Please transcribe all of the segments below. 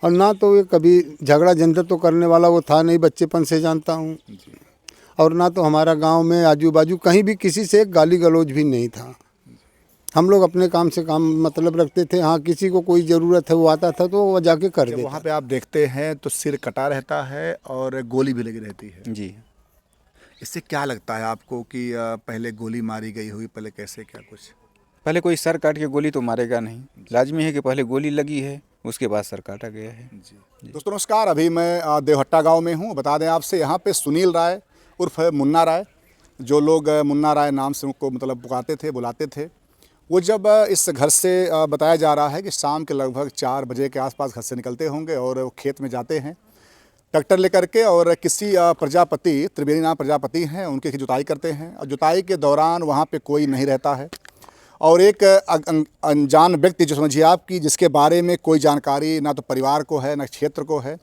और ना तो ये कभी झगड़ा झंझट तो करने वाला वो था नहीं, बच्चेपन से जानता हूँ। और ना तो हमारा गांव में आजू बाजू कहीं भी किसी से गाली गलौज भी नहीं था। हम लोग अपने काम से काम मतलब रखते थे। हाँ, किसी को कोई ज़रूरत है वो आता था तो वो जाके कर जब देता वहाँ था। पे आप देखते हैं तो सिर कटा रहता है और गोली भी लगी रहती है। जी। इससे क्या लगता है आपको कि पहले गोली मारी गई हुई, पहले कैसे क्या कुछ? पहले कोई सर काट के गोली तो मारेगा नहीं, लाजमी है कि पहले गोली लगी है उसके बाद सर काटा गया है। जी दोस्तों नमस्कार, अभी मैं देवहट्टा गांव में हूं। बता दें आपसे, यहां पे सुनील राय उर्फ मुन्ना राय, जो लोग मुन्ना राय नाम से उनको मतलब पुकारते थे, बुलाते थे, वो जब इस घर से बताया जा रहा है कि शाम के लगभग 4 बजे के आसपास घर से निकलते होंगे और वो खेत में जाते हैं ट्रैक्टर लेकर के, और किसी प्रजापति, त्रिवेणी नाम प्रजापति हैं, उनकी जुताई करते हैं। और जुताई के दौरान वहाँ पे कोई नहीं रहता है और एक अनजान व्यक्ति, जो समझिए आप कि जिसके बारे में कोई जानकारी ना तो परिवार को है ना क्षेत्र को है,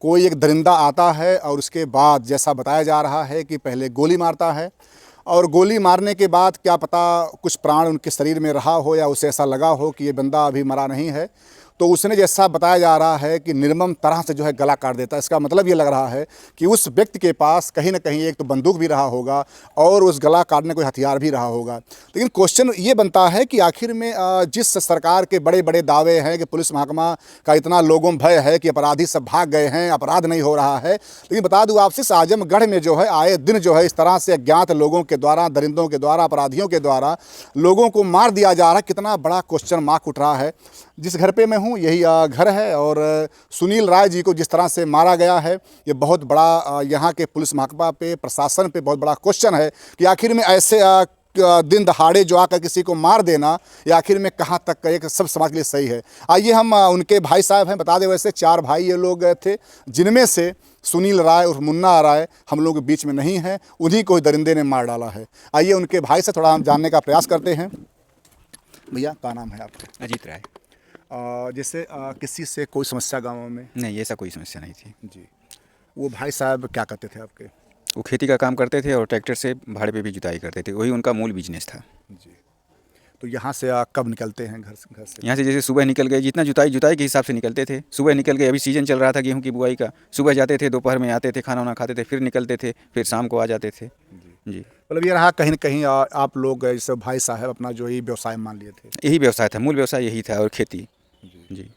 कोई एक दरिंदा आता है और उसके बाद जैसा बताया जा रहा है कि पहले गोली मारता है, और गोली मारने के बाद क्या पता कुछ प्राण उनके शरीर में रहा हो या उसे ऐसा लगा हो कि ये बंदा अभी मरा नहीं है, तो उसने जैसा बताया जा रहा है कि निर्मम तरह से जो है गला काट देता है। इसका मतलब ये लग रहा है कि उस व्यक्ति के पास कहीं ना कहीं एक तो बंदूक भी रहा होगा और उस गला काटने कोई हथियार भी रहा होगा। लेकिन क्वेश्चन ये बनता है कि आखिर में जिस सरकार के बड़े बड़े दावे हैं कि पुलिस महकमा का इतना लोगों में भय है कि अपराधी सब भाग गए हैं, अपराध नहीं हो रहा है, लेकिन बता दूँ आपसे, इस आजमगढ़ में जो है आए दिन जो है इस तरह से अज्ञात लोगों के द्वारा, दरिंदों के द्वारा, अपराधियों के द्वारा लोगों को मार दिया जा रहा है। कितना बड़ा क्वेश्चन मार्क उठ रहा है। जिस घर पे मैं हूँ यही घर है, और सुनील राय जी को जिस तरह से मारा गया है, ये बहुत बड़ा यहाँ के पुलिस महकमा पे, प्रशासन पे बहुत बड़ा क्वेश्चन है कि आखिर में ऐसे दिन दहाड़े जो आकर किसी को मार देना, ये आखिर में कहाँ तक एक सब समाज के लिए सही है। आइए हम उनके भाई साहब हैं, बता दें, वैसे 4 भाई ये लोग थे, जिनमें से सुनील राय और मुन्ना राय हम लोग के बीच में नहीं हैं, उन्हीं को दरिंदे ने मार डाला है। आइए उनके भाई से थोड़ा हम जानने का प्रयास करते हैं। भैया, क्या नाम है आपका? अजीत राय। जैसे किसी से कोई समस्या गाँव में? नहीं, ऐसा कोई समस्या नहीं थी। जी। वो भाई साहब क्या करते थे आपके? वो खेती का काम करते थे और ट्रैक्टर से भाड़े पे भी जुताई करते थे, वही उनका मूल बिजनेस था। जी। तो यहाँ से कब निकलते हैं घर से? यहाँ से जैसे सुबह निकल गए, जितना जुताई जुताई के हिसाब से निकलते थे, सुबह निकल गए, अभी सीजन चल रहा था गेहूं की बुआई का, सुबह जाते थे, दोपहर में आते थे, खाना वाना खाते थे, फिर निकलते थे, फिर शाम को आ जाते थे। जी। मतलब ये रहा कहीं ना कहीं आप लोग जैसे भाई साहब अपना जो ही व्यवसाय मान लिए थे। यही व्यवसाय था, मूल व्यवसाय यही था, और खेती। जी।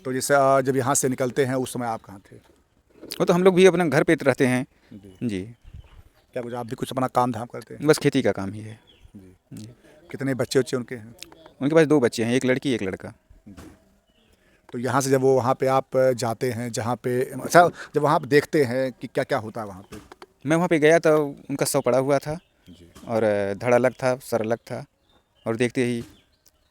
तो जैसे जब यहाँ से निकलते हैं उस समय आप कहाँ थे? वो तो हम लोग भी अपना घर पे रहते हैं। जी। जी। क्या कुछ आप भी कुछ अपना काम धाम करते हैं? बस खेती का काम ही है। जी। जी। कितने बच्चे उच्चे उनके हैं? उनके पास 2 बच्चे हैं, एक लड़की एक लड़का। तो यहाँ से जब वो वहाँ पे आप जाते हैं जहाँ पे, अच्छा, जब वहाँ पे देखते हैं कि क्या क्या होता है वहाँ पे? मैं वहाँ पे गया तो उनका शव पड़ा हुआ था, जी। और धड़ अलग था, सर अलग था, और देखते ही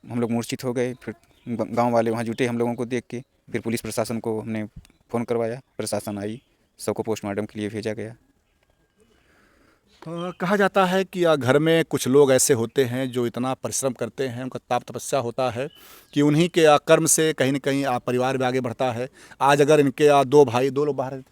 हम लोग मूर्छित हो गए। फिर गांव वाले वहाँ जुटे हम लोगों को देख के, फिर पुलिस प्रशासन को हमने फ़ोन करवाया, प्रशासन आई, शव को पोस्टमार्टम के लिए भेजा गया। कहा जाता है कि घर में कुछ लोग ऐसे होते हैं जो इतना परिश्रम करते हैं, उनका ताप तपस्या होता है कि उन्हीं के कर्म से कहीं न कहीं परिवार भी आगे बढ़ता है। आज अगर इनके 2 भाई, 2 लोग बाहर रहते,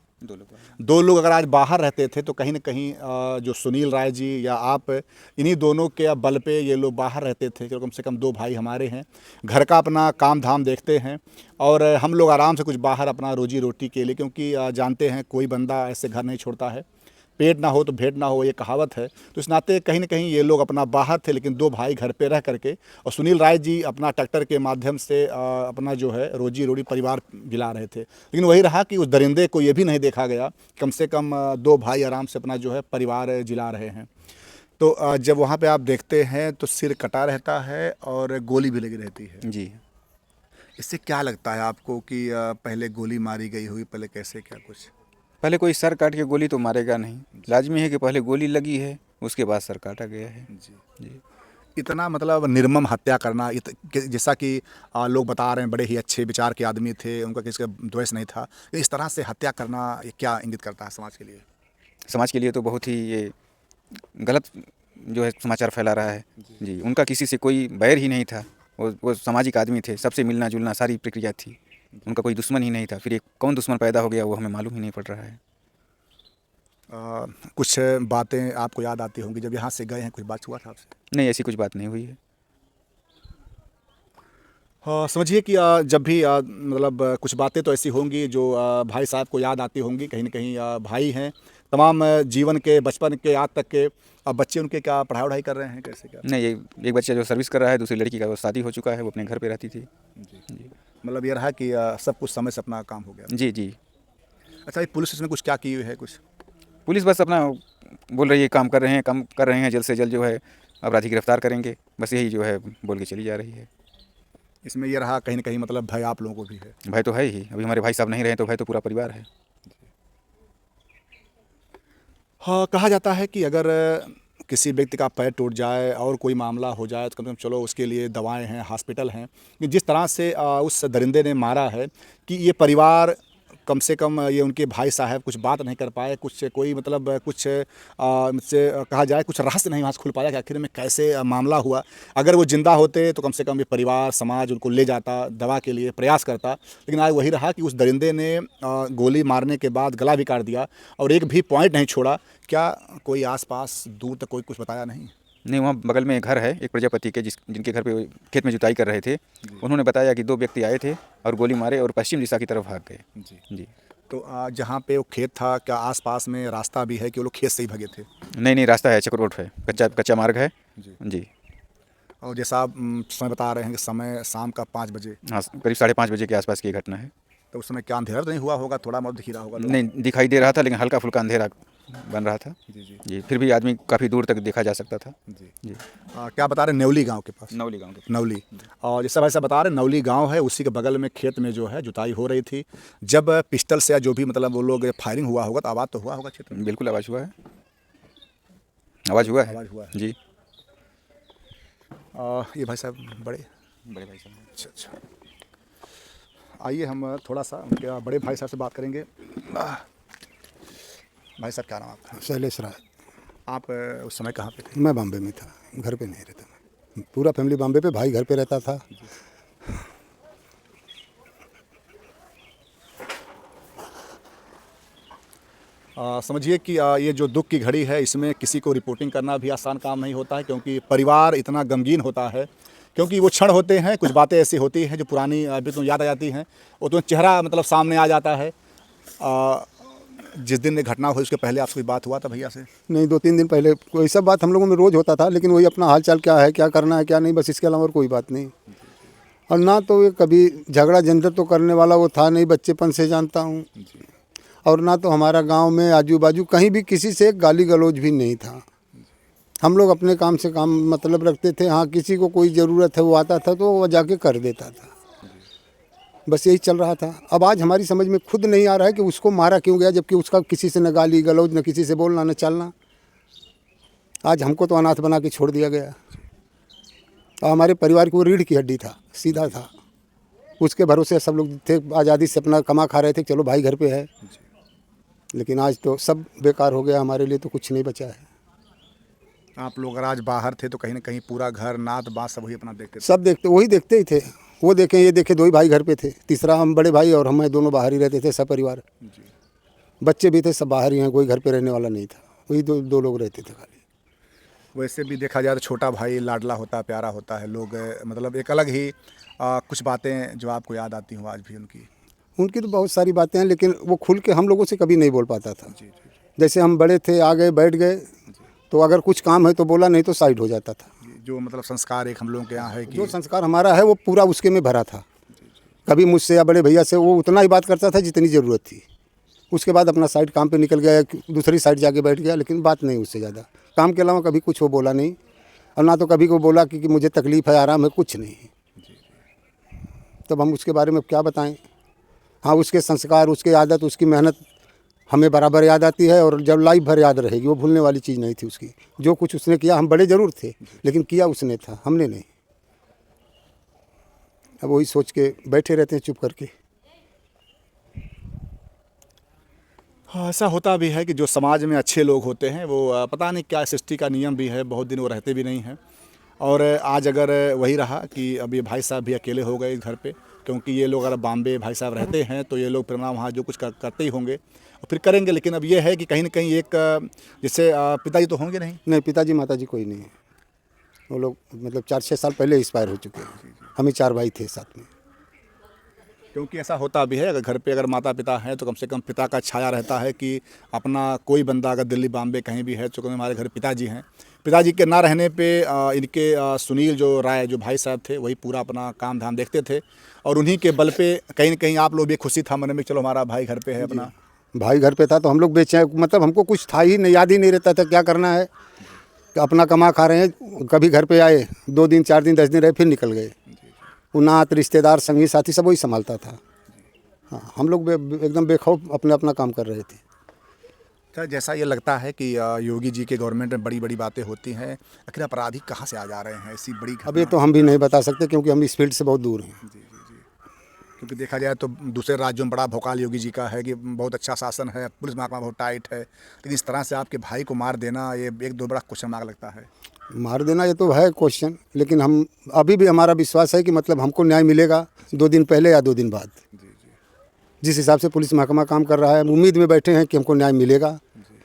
2 लोग अगर आज बाहर रहते थे तो कहीं न कहीं जो सुनील राय जी या आप, इन्हीं दोनों के बल पे ये लोग बाहर रहते थे कि कम से कम 2 भाई हमारे हैं, घर का अपना काम धाम देखते हैं, और हम लोग आराम से कुछ बाहर अपना रोजी रोटी के लिए, क्योंकि जानते हैं कोई बंदा ऐसे घर नहीं छोड़ता है, पेट ना हो तो भेंट ना हो, ये कहावत है। तो इस नाते कहीं ना कहीं ये लोग अपना बाहर थे, लेकिन 2 भाई घर पे रह करके, और सुनील राय जी अपना ट्रैक्टर के माध्यम से अपना जो है रोजी रोटी परिवार जिला रहे थे। लेकिन वही रहा कि उस दरिंदे को ये भी नहीं देखा गया, कम से कम 2 भाई आराम से अपना जो है परिवार जिला रहे हैं। तो जब वहाँ पे आप देखते हैं तो सिर कटा रहता है और गोली भी लगी रहती है। जी। इससे क्या लगता है आपको कि पहले गोली मारी गई हुई, पहले कैसे क्या कुछ? पहले कोई सर काट के गोली तो मारेगा नहीं, लाजमी है कि पहले गोली लगी है उसके बाद सर काटा गया है। जी। जी। इतना मतलब निर्मम हत्या करना, जैसा कि लोग बता रहे हैं बड़े ही अच्छे विचार के आदमी थे, उनका किसी का द्वेष नहीं था, इस तरह से हत्या करना ये क्या इंगित करता है समाज के लिए? समाज के लिए तो बहुत ही ये गलत जो है समाचार फैला रहा है। जी। उनका किसी से कोई बैर ही नहीं था, वो सामाजिक आदमी थे, सबसे मिलना जुलना सारी प्रक्रिया थी, उनका कोई दुश्मन ही नहीं था। फिर एक कौन दुश्मन पैदा हो गया वो हमें मालूम ही नहीं पड़ रहा है। कुछ बातें आपको याद आती होंगी जब यहाँ से गए हैं, कुछ बात हुआ था आपसे? नहीं, ऐसी कुछ बात नहीं हुई है। हाँ, समझिए कि जब भी मतलब कुछ बातें तो ऐसी होंगी जो भाई साहब को याद आती होंगी कहीं न कहीं। भाई हैं, तमाम जीवन के बचपन के आज तक के। बच्चे उनके क्या पढ़ाई-वढ़ाई कर रहे हैं, कैसे क्या? नहीं, एक बच्चा जो सर्विस कर रहा है, दूसरी लड़की का वो शादी हो चुका है, वो अपने घर पे रहती थी। जी। मतलब ये रहा कि सब कुछ समय से अपना काम हो गया। जी, जी। अच्छा, ये पुलिस इसमें कुछ क्या की हुई है कुछ? पुलिस बस अपना बोल रही है काम कर रहे हैं, काम कर रहे हैं, जल्द से जल्द जो है अपराधी गिरफ्तार करेंगे। बस यही जो है बोल के चली जा रही है। इसमें ये रहा कहीं न कहीं मतलब भय आप लोगों को भी है। भय तो है ही, अभी हमारे भाई साहब नहीं रहे तो भय तो पूरा परिवार है। हाँ, कहा जाता है कि अगर किसी व्यक्ति का पैर टूट जाए और कोई मामला हो जाए तो कम से कम चलो उसके लिए दवाएं हैं, हॉस्पिटल हैं। कि जिस तरह से उस दरिंदे ने मारा है कि ये परिवार कम से कम ये उनके भाई साहब कुछ बात नहीं कर पाए, कुछ कोई मतलब कुछ मुझसे कहा जाए कुछ रहस्य नहीं वहाँ से खुल पाया कि आखिर में कैसे मामला हुआ। अगर वो ज़िंदा होते तो कम से कम ये परिवार समाज उनको ले जाता, दवा के लिए प्रयास करता। लेकिन आज वही रहा कि उस दरिंदे ने गोली मारने के बाद गला भी काट दिया और एक भी पॉइंट नहीं छोड़ा। क्या कोई आस-पास दूर तक कोई कुछ बताया नहीं? नहीं, वहाँ बगल में एक घर है, एक प्रजापति के जिनके घर पे वो खेत में जुताई कर रहे थे। उन्होंने बताया कि 2 व्यक्ति आए थे और गोली मारे और पश्चिम दिशा की तरफ भाग गए। जी। तो जहाँ पे वो खेत था क्या आस-पास में रास्ता भी है कि वो लोग खेत से ही भगे थे? नहीं, रास्ता है, चक्र रोड है, कच्चा मार्ग है। जी। और जैसा आप समय बता रहे हैं कि समय शाम का 5 बजे, हाँ, करीब 5:30 बजे के आसपास की ये घटना है। तो उस समय क्या अंधेरा तो नहीं हुआ होगा? थोड़ा बहुत दिख ही रहा होगा लोग। नहीं, दिखाई दे रहा था लेकिन हल्का-फुल्का अंधेरा बन रहा था। जी, फिर भी आदमी काफ़ी दूर तक देखा जा सकता था। जी। क्या बता रहे हैं नेवली गाँव के पास? नवली गाँव के। नवली। और जैसा भाई साहब बता रहे हैं नवली गाँव है, उसी के बगल में खेत में जो है जुताई हो रही थी। जब पिस्टल से या जो भी मतलब वो लोग फायरिंग हुआ होगा तो आवाज़ तो हुआ होगा क्षेत्र में? बिल्कुल आवाज़ हुआ है। आवाज़ हुआ है। आवाज़ हुआ है। जी। ये भाई साहब बड़े भाई साहब। अच्छा। आइए हम थोड़ा-सा उनके बड़े भाई साहब से बात करेंगे। भाई साहब क्या नाम है आपका? शैलेश राय। आप उस समय कहाँ पे थे? मैं बॉम्बे में था, घर पे नहीं रहता मैं। पूरा फैमिली बॉम्बे पे, भाई घर पे रहता था। समझिए कि ये जो दुख की घड़ी है इसमें किसी को रिपोर्टिंग करना भी आसान काम नहीं होता है क्योंकि परिवार इतना गमगीन होता है। क्योंकि वो क्षण होते हैं, कुछ बातें ऐसी होती हैं जो पुरानी अभी तो याद आ जाती हैं। वो तो चेहरा मतलब सामने आ जाता है। जिस दिन ये घटना हुई उसके पहले आपसे कोई बात हुआ था भैया से? नहीं, 2-3 दिन पहले कोई सब बात हम लोगों में रोज़ होता था, लेकिन वही अपना हाल चाल क्या है, क्या करना है, क्या नहीं, बस इसके अलावा और कोई बात नहीं। और ना तो ये कभी झगड़ा झंझट तो करने वाला वो था नहीं, बच्चेपन से जानता हूँ। और ना तो हमारा गांव में आजू बाजू कहीं भी किसी से एक गाली गलौज भी नहीं था। हम लोग अपने काम से काम मतलब रखते थे। हाँ, किसी को कोई ज़रूरत है वो आता था तो वो जाके कर देता था, बस यही चल रहा था। अब आज हमारी समझ में खुद नहीं आ रहा है कि उसको मारा क्यों गया, जबकि उसका किसी से न गाली गलौज, न किसी से बोलना, न चलना। आज हमको तो अनाथ बना के छोड़ दिया गया। और हमारे परिवार की वो रीढ़ की हड्डी था, सीधा था। उसके भरोसे सब लोग थे, आज़ादी से अपना कमा खा रहे थे, चलो भाई घर पे है। लेकिन आज तो सब बेकार हो गया, हमारे लिए तो कुछ नहीं बचा है। आप लोग अगर आज बाहर थे तो कहीं ना कहीं पूरा घर नात बात सब वही अपना देखते थे? सब देखते, वही देखते ही थे। वो देखें ये देखे, 2 ही भाई घर पे थे, तीसरा हम बड़े भाई और हम दोनों बाहर ही रहते थे, सब परिवार। बच्चे भी थे, सब बाहर ही हैं, कोई घर पे रहने वाला नहीं था। वही दो लोग रहते थे खाली। वैसे भी देखा जाए तो छोटा भाई लाडला होता है, प्यारा होता है। लोग मतलब एक अलग ही कुछ बातें जो आपको याद आती हों आज भी उनकी? उनकी तो बहुत सारी बातें हैं, लेकिन वो खुल के हम लोगों से कभी नहीं बोल पाता था। जैसे हम बड़े थे, आ गए, बैठ गए, तो अगर कुछ काम है तो बोला, नहीं तो साइड हो जाता था। जो मतलब संस्कार एक हम लोगों के यहाँ है कि जो संस्कार हमारा है वो पूरा उसके में भरा था। कभी मुझसे या बड़े भैया से वो उतना ही बात करता था जितनी ज़रूरत थी। उसके बाद अपना साइड काम पे निकल गया, दूसरी साइड जाके बैठ गया, लेकिन बात नहीं उससे ज़्यादा। काम के अलावा कभी कुछ वो बोला नहीं। और ना तो कभी को बोला कि मुझे तकलीफ़ है, आराम है, कुछ नहीं। तब हम उसके बारे में क्या बताएं। हाँ, उसके संस्कार, उसकी आदत, उसकी मेहनत हमें बराबर याद आती है और जब लाइफ भर याद रहेगी। वो भूलने वाली चीज़ नहीं थी उसकी। जो कुछ उसने किया, हम बड़े ज़रूर थे, लेकिन किया उसने था, हमने नहीं। अब वही सोच के बैठे रहते हैं चुप करके। हाँ, ऐसा होता भी है कि जो समाज में अच्छे लोग होते हैं वो पता नहीं क्या सृष्टि का नियम भी है, बहुत दिन वो रहते भी नहीं हैं। और आज अगर वही रहा कि अब ये भाई साहब भी अकेले हो गए इस घर पे, क्योंकि ये लोग अगर बॉम्बे भाई साहब रहते हैं तो ये लोग फिर वहाँ जो कुछ करते ही होंगे और फिर करेंगे। लेकिन अब ये है कि कहीं ना कहीं एक जैसे पिताजी तो होंगे नहीं? नहीं, पिताजी माताजी कोई नहीं है। वो लोग मतलब 4-6 साल पहले एक्सपायर हो चुके हैं। हम ही 4 भाई थे साथ में। क्योंकि ऐसा होता भी है, अगर घर पे अगर माता पिता हैं तो कम से कम पिता का छाया रहता है कि अपना कोई बंदा अगर दिल्ली बॉम्बे कहीं भी है, चूँकि हमारे घर पिताजी हैं, पिताजी के ना रहने पे इनके सुनील जो राय जो भाई साहब थे वही पूरा अपना काम धाम देखते थे, और उन्हीं के बल पे कहीं न कहीं आप लोग भी खुशी था मन में, चलो हमारा भाई घर पे है अपना। भाई घर पे था तो हम लोग बेचैन, मतलब हमको कुछ था ही नहीं, याद ही नहीं रहता था क्या करना है, कि अपना कमा खा रहे हैं। कभी घर पे आए 2 दिन 4 दिन 10 दिन रहे फिर निकल गए। वो नात रिश्तेदार संगी साथी सब वही संभालता था। हाँ, हम लोग एकदम बेखौफ अपने अपना काम कर रहे थे। तो जैसा ये लगता है कि योगी जी के गवर्नमेंट में बड़ी बड़ी बातें होती हैं, आखिर अपराधी कहाँ से आ जा रहे हैं ऐसी बड़ी घटना? अब ये तो हम भी नहीं बता सकते क्योंकि हम इस फील्ड से बहुत दूर हैं। क्योंकि देखा जाए तो दूसरे राज्यों में बड़ा भौकाल योगी जी का है कि बहुत अच्छा शासन है, पुलिस महकमा बहुत टाइट है, लेकिन इस तरह से आपके भाई को मार देना ये एक दो बड़ा क्वेश्चन मार्क लगता है। मार देना ये तो है क्वेश्चन, लेकिन हम अभी भी हमारा विश्वास है कि मतलब हमको न्याय मिलेगा 2 दिन पहले या 2 दिन बाद। जिस हिसाब से पुलिस महकमा काम कर रहा है, हम उम्मीद में बैठे हैं कि हमको न्याय मिलेगा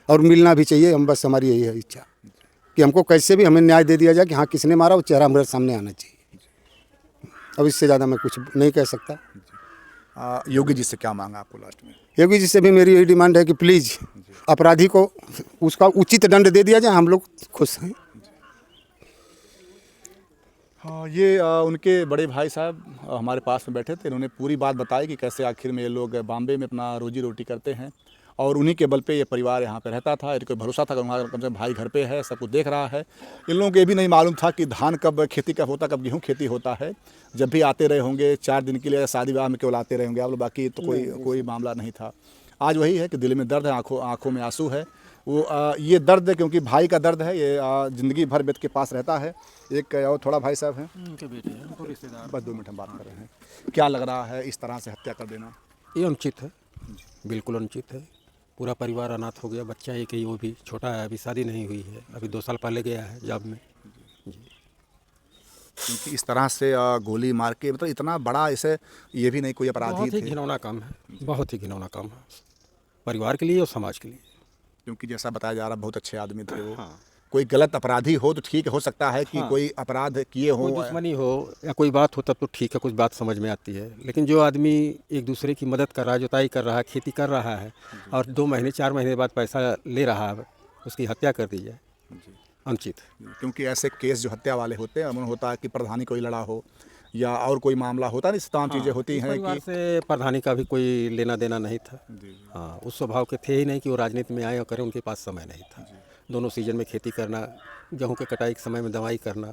और मिलना भी चाहिए। हम बस हमारी यही है इच्छा कि हमको कैसे भी हमें न्याय दे दिया जाए कि हाँ किसने मारा, वो चेहरा हमारे सामने आना चाहिए। अब इससे ज़्यादा मैं कुछ नहीं कह सकता। योगी जी से क्या मांगा आपको लास्ट में? योगी जी से भी मेरी यही डिमांड है कि प्लीज़ अपराधी को उसका उचित दंड दे दिया जाए, हम लोग खुश हैं। हाँ, ये उनके बड़े भाई साहब हमारे पास में बैठे थे, इन्होंने पूरी बात बताई कि कैसे आखिर में ये लोग बॉम्बे में अपना रोजी रोटी करते हैं और उन्हीं के बल पे ये परिवार यहाँ पे रहता था। इनको भरोसा था कि हमारा कम से कम भाई घर पे है, सब कुछ देख रहा है। इन लोगों को ये भी नहीं मालूम था कि धान कब खेती कब होता, कब गेहूँ खेती होता है। जब भी आते रहे होंगे 4 दिन के लिए, शादी विवाह में केवल आते रहे होंगे आप लोग, बाकी तो कोई मामला नहीं था। आज वही है कि दिल में दर्द है, आँखों में आंसू है। वो ये दर्द क्योंकि भाई का दर्द है, ये ज़िंदगी भर बेट के पास रहता है। एक और थोड़ा भाई साहब हैं, उनके बेटे हैं, उनको रिश्तेदार। बस 2 मिनट हम बात कर रहे हैं। क्या लग रहा है इस तरह से हत्या कर देना? ये अनुचित है, बिल्कुल अनुचित है। पूरा परिवार अनाथ हो गया, बच्चा एक ही, वो भी छोटा है, अभी शादी नहीं हुई है, अभी 2 साल पहले गया है जॉब में। क्योंकि इस तरह से गोली मार के, मतलब इतना बड़ा इसे ये भी नहीं कोई अपराधी बहुत ही थे। घिनौना काम है, बहुत ही घिनौना काम है परिवार के लिए और समाज के लिए। क्योंकि जैसा बताया जा रहा बहुत अच्छे आदमी थे वो। हाँ। कोई गलत अपराधी हो तो ठीक हो सकता है कि कोई अपराध किए हो, कोई दुश्मनी हो या कोई बात हो तब तो ठीक है, कुछ बात समझ में आती है। लेकिन जो आदमी एक दूसरे की मदद कर रहा है, जुताई कर रहा है, खेती कर रहा है और 2 महीने 4 महीने बाद पैसा ले रहा है, उसकी हत्या कर दी जाए, अनुचित। क्योंकि ऐसे केस जो हत्या वाले होते हैं, अमूमन होता है कि प्रधानी कोई लड़ा हो या और कोई मामला होता है, इस तमाम चीज़ें होती हैं परिवार कि से प्रधानी का भी कोई लेना देना नहीं था। हाँ, उस स्वभाव के थे ही नहीं कि वो राजनीति में आए और करें, उनके पास समय नहीं था। दोनों सीजन में खेती करना, गेहूं के कटाई के समय में दवाई करना,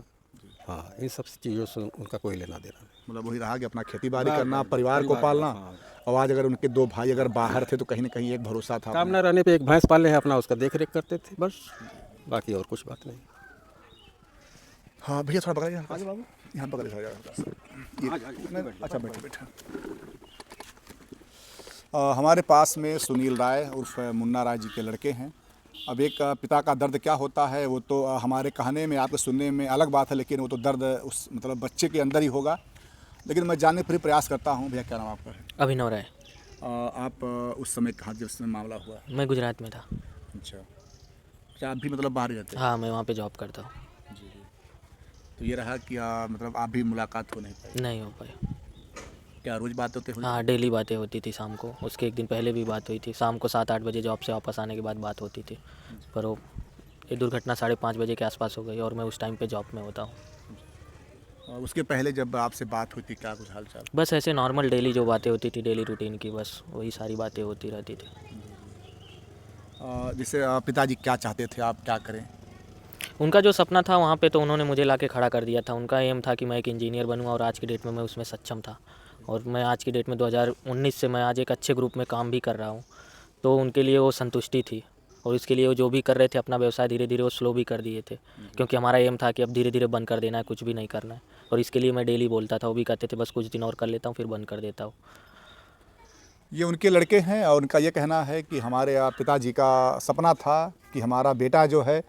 हाँ, इन सब चीज़ों से उनका कोई लेना देना नहीं। मतलब वही रहा कि अपना खेती बाड़ी करना, परिवार को पालना। और आज अगर उनके 2 भाई अगर बाहर थे तो कहीं ना कहीं एक भरोसा था। काम न रहने पे एक भैंस पाले हैं अपना, उसका देख रेख करते थे बस, बाकी और कुछ बात नहीं। हाँ भैया थोड़ा पकड़िए बाबू, यहाँ पकड़िए थोड़ा। अच्छा बैठे। हमारे पास में सुनील राय उर्फ मुन्ना राय जी के लड़के हैं। अब एक पिता का दर्द क्या होता है वो तो हमारे कहने में, आपके सुनने में अलग बात है, लेकिन वो तो दर्द उस मतलब बच्चे के अंदर ही होगा। लेकिन मैं जानने पर प्रयास करता हूँ। भैया क्या नाम आपका है? अभिनव राय। आप उस समय कहाँ जब समय मामला हुआ? मैं गुजरात में था। अच्छा, आप भी मतलब बाहर रहते हैं? हाँ, मैं वहाँ पे जॉब करता हूँ। जी। तो ये रहा कि मतलब आप भी मुलाकात हो नहीं पाई? नहीं हो पाई। क्या रोज़ बात होते हुई? हाँ, डेली बातें होती थी शाम को। उसके एक दिन पहले भी बात हुई थी, शाम को 7-8 बजे जॉब से वापस आने के बाद बात होती थी। पर वो ये दुर्घटना 5:30 बजे के आसपास हो गई और मैं उस टाइम पे जॉब में होता हूँ। उसके पहले जब आपसे बात हुई थी क्या कुछ हाल चाल? बस ऐसे नॉर्मल डेली जो बातें होती थी, डेली रूटीन की, बस वही सारी बातें होती रहती थी। जैसे पिताजी क्या चाहते थे, आप क्या करें? उनका जो सपना था वहाँ पे तो उन्होंने मुझे लाके खड़ा कर दिया था। उनका एम था कि मैं एक इंजीनियर बनूँ और आज की डेट में मैं उसमें सक्षम था। और मैं आज की डेट में 2019 से मैं आज एक अच्छे ग्रुप में काम भी कर रहा हूँ, तो उनके लिए वो संतुष्टि थी। और इसके लिए वो जो भी कर रहे थे अपना व्यवसाय धीरे धीरे वो स्लो भी कर दिए थे, क्योंकि हमारा एम था कि अब धीरे धीरे बंद कर देना है, कुछ भी नहीं करना है। और इसके लिए मैं डेली बोलता था, वो भी कहते थे बस कुछ दिन और कर लेता हूँ फिर बंद कर देता हूँ। ये उनके लड़के हैं और उनका ये कहना है कि हमारे पिताजी का सपना था कि हमारा बेटा जो है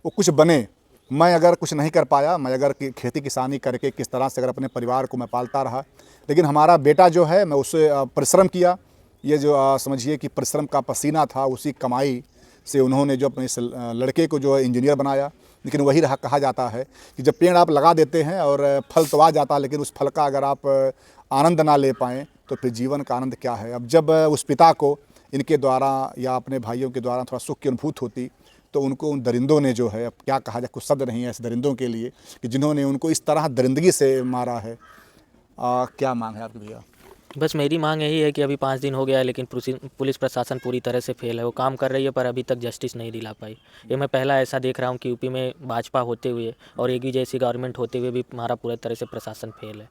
वो कुछ बने। मैं अगर कुछ नहीं कर पाया, मैं अगर खेती किसानी करके किस तरह से अगर अपने परिवार को मैं पालता रहा, लेकिन हमारा बेटा जो है मैं उससे परिश्रम किया। ये जो समझिए कि परिश्रम का पसीना था, उसी कमाई से उन्होंने जो अपने इस लड़के को जो है इंजीनियर बनाया। लेकिन वही रहा कहा जाता है कि जब पेड़ आप लगा देते हैं और फल तो आ जाता है, लेकिन उस फल का अगर आप आनंद ना ले पाएँ तो फिर जीवन का आनंद क्या है। अब जब उस पिता को इनके द्वारा या अपने भाइयों के द्वारा थोड़ा सुख की अनुभूति होती तो उनको उन दरिंदों ने जो है, अब क्या कहा जाए, कुछ शब्द नहीं है ऐसे दरिंदों के लिए कि जिन्होंने उनको इस तरह दरिंदगी से मारा है। क्या मांग है आपकी भैया? बस मेरी मांग यही है कि अभी 5 दिन हो गया है, लेकिन पुलिस प्रशासन पूरी तरह से फेल है। वो काम कर रही है पर अभी तक जस्टिस नहीं दिला पाई। ये मैं पहला ऐसा देख रहा हूँ कि यूपी में भाजपा होते हुए और एक ही जैसी गवर्नमेंट होते हुए भी हमारा पूरी तरह से प्रशासन फेल है।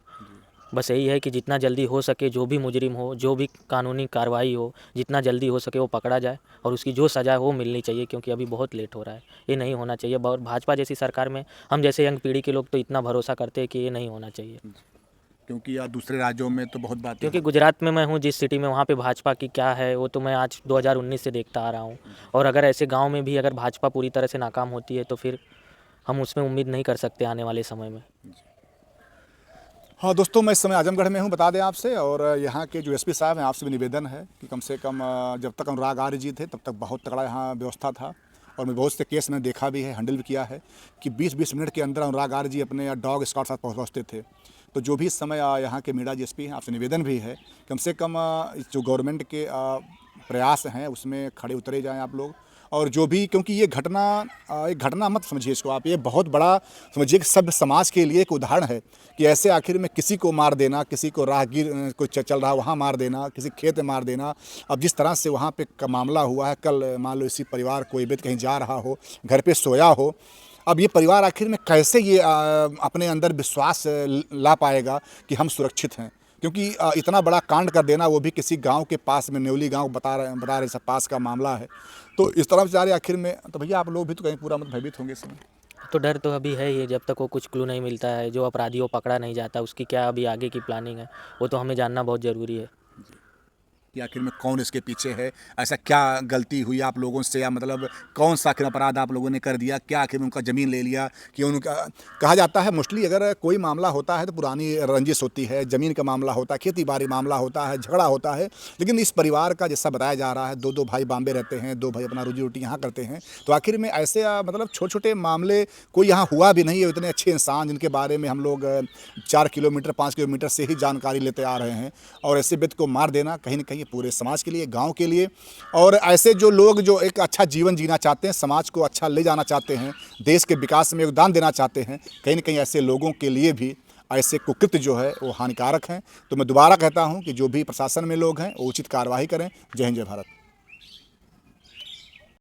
बस यही है कि जितना जल्दी हो सके जो भी मुजरिम हो, जो भी कानूनी कार्रवाई हो, जितना जल्दी हो सके वो पकड़ा जाए और उसकी जो सज़ा है वो मिलनी चाहिए, क्योंकि अभी बहुत लेट हो रहा है। ये नहीं होना चाहिए। और भाजपा जैसी सरकार में हम जैसे यंग पीढ़ी के लोग तो इतना भरोसा करते हैं कि ये नहीं होना चाहिए। क्योंकि दूसरे राज्यों में तो बहुत बात, क्योंकि गुजरात में मैं हूँ जिस सिटी में, वहाँ पे भाजपा की क्या है वो तो मैं आज 2019 से देखता आ रहा हूँ। और अगर ऐसे गांव में भी अगर भाजपा पूरी तरह से नाकाम होती है तो फिर हम उसमें उम्मीद नहीं कर सकते आने वाले समय में। हाँ दोस्तों, मैं इस समय आजमगढ़ में हूँ, बता दें आपसे। और यहाँ के जो एसपी साहब हैं, आपसे भी निवेदन है कि कम से कम जब तक अनुराग आर्य जी थे तब तक बहुत तगड़ा यहाँ व्यवस्था था। और मैं बहुत से केस मैंने देखा भी है, हैंडल भी किया है कि 20-20 मिनट के अंदर अनुराग आर्य जी अपने डॉग स्क्वाड साथ पहुँचते थे। तो जो भी इस समय यहाँ के मीडिया एसपी हैं, आपसे निवेदन भी है कम से कम जो गवर्नमेंट के प्रयास हैं उसमें खड़े उतरे जाएँ आप लोग। और जो भी, क्योंकि ये घटना एक घटना मत समझिए इसको आप, ये बहुत बड़ा समझिए कि सभ्य समाज के लिए एक उदाहरण है कि ऐसे आखिर में किसी को मार देना, किसी को राहगीर कोई चल रहा वहाँ मार देना, किसी खेत में मार देना। अब जिस तरह से वहाँ पे का मामला हुआ है, कल मान लो इसी परिवार कोई भी कहीं जा रहा हो, घर पे सोया हो, अब ये परिवार आखिर में कैसे ये अपने अंदर विश्वास ला पाएगा कि हम सुरक्षित हैं। क्योंकि इतना बड़ा कांड कर देना, वो भी किसी गांव के पास में, न्योली गांव बता रहे सब पास का मामला है। तो इस तरह से जा रहे आखिर में, तो भैया आप लोग भी तो कहीं पूरा मत भयभीत होंगे इस समय। तो डर तो अभी है ही, जब तक वो कुछ क्लू नहीं मिलता है, जो अपराधियों पकड़ा नहीं जाता, उसकी क्या अभी आगे की प्लानिंग है वो तो हमें जानना बहुत ज़रूरी है कि आखिर में कौन इसके पीछे है, ऐसा क्या गलती हुई आप लोगों से, या मतलब कौन सा आखिर अपराध आप लोगों ने कर दिया, क्या आखिर में उनका ज़मीन ले लिया कि उनका, कहा जाता है मोस्टली अगर कोई मामला होता है तो पुरानी रंजिश होती है, ज़मीन का मामला होता है, खेती बाड़ी मामला होता है, झगड़ा होता है। लेकिन इस परिवार का जैसा बताया जा रहा है, 2 भाई बॉम्बे रहते हैं, 2 भाई अपना रोजी रोटी यहाँ करते हैं। तो आखिर में ऐसे मतलब छोटे छोटे मामले कोई यहाँ हुआ भी नहीं है। इतने अच्छे इंसान जिनके बारे में हम लोग 4 किलोमीटर 5 किलोमीटर से ही जानकारी लेते आ रहे हैं, और ऐसे व्यक्ति को मार देना कहीं ना कहीं पूरे समाज के लिए, गांव के लिए, और ऐसे जो लोग जो एक अच्छा जीवन जीना चाहते हैं, समाज को अच्छा ले जाना चाहते हैं, देश के विकास में योगदान देना चाहते हैं, कहीं ना कहीं ऐसे लोगों के लिए भी ऐसे कुकृत्य जो है वो हानिकारक हैं। तो मैं दोबारा कहता हूं कि जो भी प्रशासन में लोग हैं वो उचित कार्रवाई करें। जय हिंद, जय भारत।